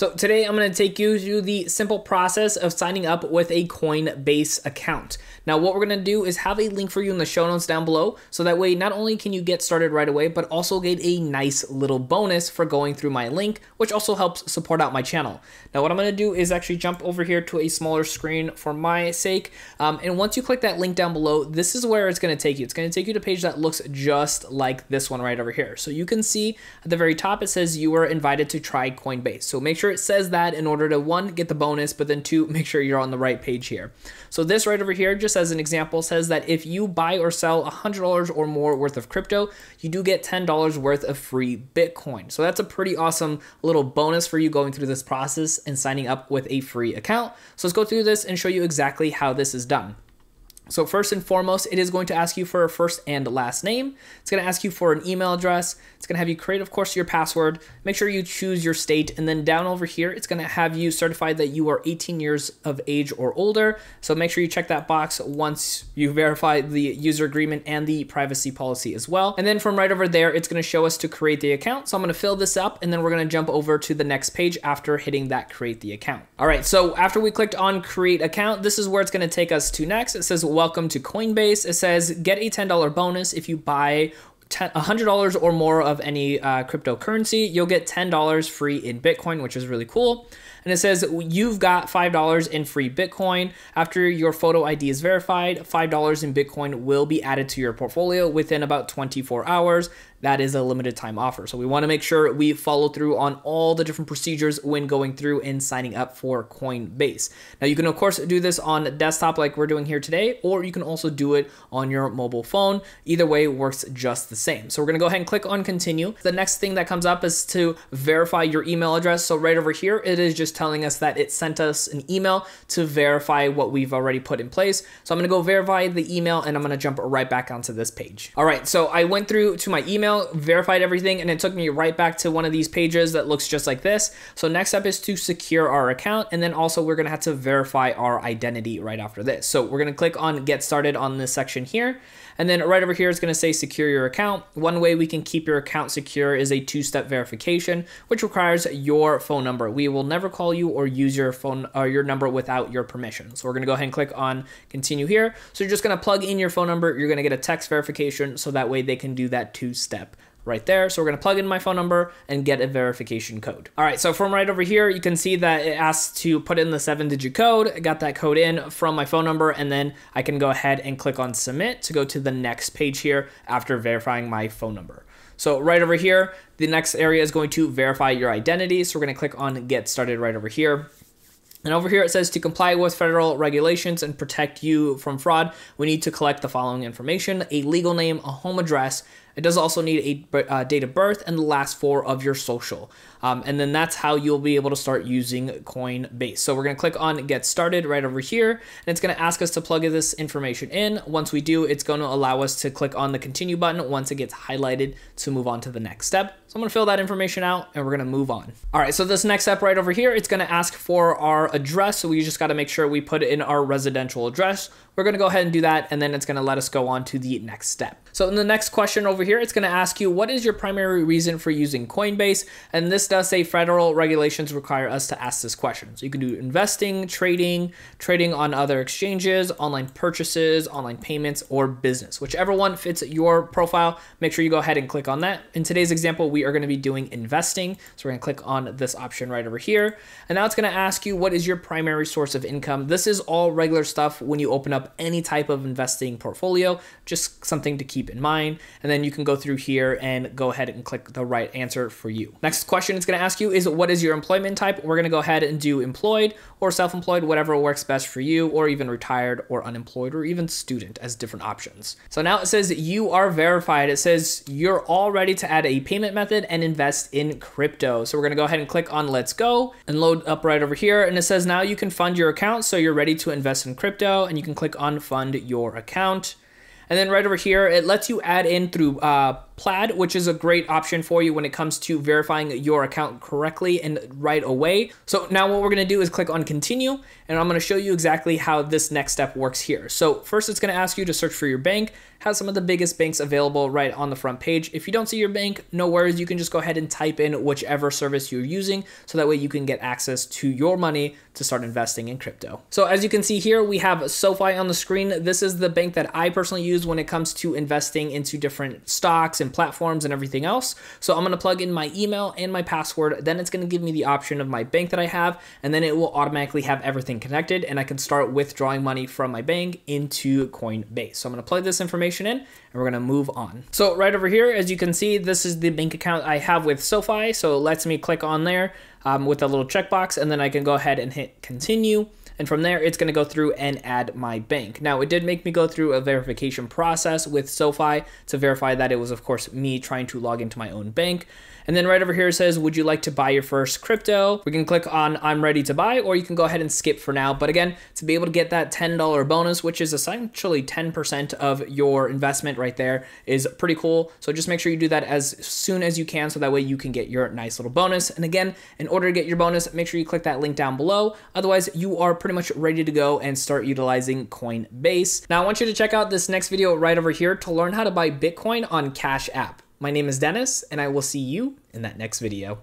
So today I'm going to take you through the simple process of signing up with a Coinbase account. Now what we're going to do is have a link for you in the show notes down below, so that way not only can you get started right away, but also get a nice little bonus for going through my link, which also helps support out my channel. Now what I'm going to do is actually jump over here to a smaller screen for my sake, and once you click that link down below, this is where it's going to take you. It's going to take you to a page that looks just like this one right over here. So you can see at the very top it says you were invited to try Coinbase. So make sure it says that in order to, one, get the bonus, but then two, make sure you're on the right page here. So this right over here, just as an example, says that if you buy or sell $100 or more worth of crypto, you do get $10 worth of free Bitcoin. So that's a pretty awesome little bonus for you going through this process and signing up with a free account. So let's go through this and show you exactly how this is done. So first and foremost, it is going to ask you for a first and last name. It's going to ask you for an email address. It's going to have you create, of course, your password. Make sure you choose your state. And then down over here, it's going to have you certify that you are 18 years of age or older. So make sure you check that box once you verify the user agreement and the privacy policy as well. And then from right over there, it's going to show us to create the account. So I'm going to fill this up, and then we're going to jump over to the next page after hitting that create the account. All right, so after we clicked on create account, this is where it's going to take us to next. It says, welcome to Coinbase. It says get a $10 bonus if you buy $100 or more of any cryptocurrency. You'll get $10 free in Bitcoin, which is really cool. And it says you've got $5 in free Bitcoin. After your photo ID is verified, $5 in Bitcoin will be added to your portfolio within about 24 hours. That is a limited time offer. So we want to make sure we follow through on all the different procedures when going through and signing up for Coinbase. Now you can of course do this on desktop like we're doing here today, or you can also do it on your mobile phone. Either way works just the same. So we're going to go ahead and click on continue. The next thing that comes up is to verify your email address. So right over here, it is just telling us that it sent us an email to verify what we've already put in place. So I'm going to go verify the email, and I'm going to jump right back onto this page. All right, so I went through to my email, verified everything, and it took me right back to one of these pages that looks just like this. So next up is to secure our account, and then also we're going to have to verify our identity right after this. So we're going to click on get started on this section here, and then right over here is going to say secure your account. One way we can keep your account secure is a two-step verification, which requires your phone number. We will never call you or use your phone or your number without your permission. So we're going to go ahead and click on continue here. So you're just going to plug in your phone number. You're going to get a text verification, so that way they can do that two-step right there. So we're going to plug in my phone number and get a verification code. All right, so from right over here, you can see that it asks to put in the 7-digit code. I got that code in from my phone number, and then I can go ahead and click on submit to go to the next page here after verifying my phone number. So right over here, the next area is going to verify your identity. So we're going to click on get started right over here. And over here it says to comply with federal regulations and protect you from fraud, we need to collect the following information: a legal name, a home address. It does also need a date of birth and the last 4 of your social. And then that's how you'll be able to start using Coinbase. So we're going to click on get started right over here, and it's going to ask us to plug this information in. Once we do, it's going to allow us to click on the continue button once it gets highlighted to move on to the next step. So I'm going to fill that information out, and we're going to move on. All right, so this next step right over here, it's going to ask for our address. So we just got to make sure we put in our residential address. We're going to go ahead and do that, and then it's going to let us go on to the next step. So in the next question over here, it's going to ask you, what is your primary reason for using Coinbase? And this does say federal regulations require us to ask this question. So you can do investing, trading on other exchanges, online purchases, online payments, or business. Whichever one fits your profile, make sure you go ahead and click on that. In today's example, we are going to be doing investing. So we're going to click on this option right over here. And now it's going to ask you, what is your primary source of income? This is all regular stuff when you open up any type of investing portfolio, just something to keep in mind. And then you can go through here and go ahead and click the right answer for you. Next question it's going to ask you is, what is your employment type? We're going to go ahead and do employed or self-employed, whatever works best for you, or even retired or unemployed, or even student as different options. So now it says you are verified. It says you're all ready to add a payment method and invest in crypto. So we're going to go ahead and click on let's go and load up right over here. And it says now you can fund your account. So you're ready to invest in crypto, and you can click on fund your account. And then right over here, it lets you add in through Plaid, which is a great option for you when it comes to verifying your account correctly and right away. So now what we're gonna do is click on continue, and I'm gonna show you exactly how this next step works here. So first it's gonna ask you to search for your bank, has some of the biggest banks available right on the front page. If you don't see your bank, no worries, you can just go ahead and type in whichever service you're using, so that way you can get access to your money to start investing in crypto. So as you can see here, we have SoFi on the screen. This is the bank that I personally use when it comes to investing into different stocks and platforms and everything else. So I'm gonna plug in my email and my password, then it's gonna give me the option of my bank that I have, and then it will automatically have everything connected, and I can start withdrawing money from my bank into Coinbase. So I'm gonna plug this information in, and we're gonna move on. So right over here, as you can see, this is the bank account I have with SoFi. So it lets me click on there with a little checkbox, and then I can go ahead and hit continue. And from there, it's gonna go through and add my bank. Now, it did make me go through a verification process with SoFi to verify that it was, of course, me trying to log into my own bank. And then right over here it says, would you like to buy your first crypto? We can click on I'm ready to buy, or you can go ahead and skip for now. But again, to be able to get that $10 bonus, which is essentially 10% of your investment right there, is pretty cool. So just make sure you do that as soon as you can, so that way you can get your nice little bonus. And again, in order to get your bonus, make sure you click that link down below. Otherwise, you are pretty much ready to go and start utilizing Coinbase. Now, I want you to check out this next video right over here to learn how to buy Bitcoin on Cash App. My name is Dennis, and I will see you in that next video.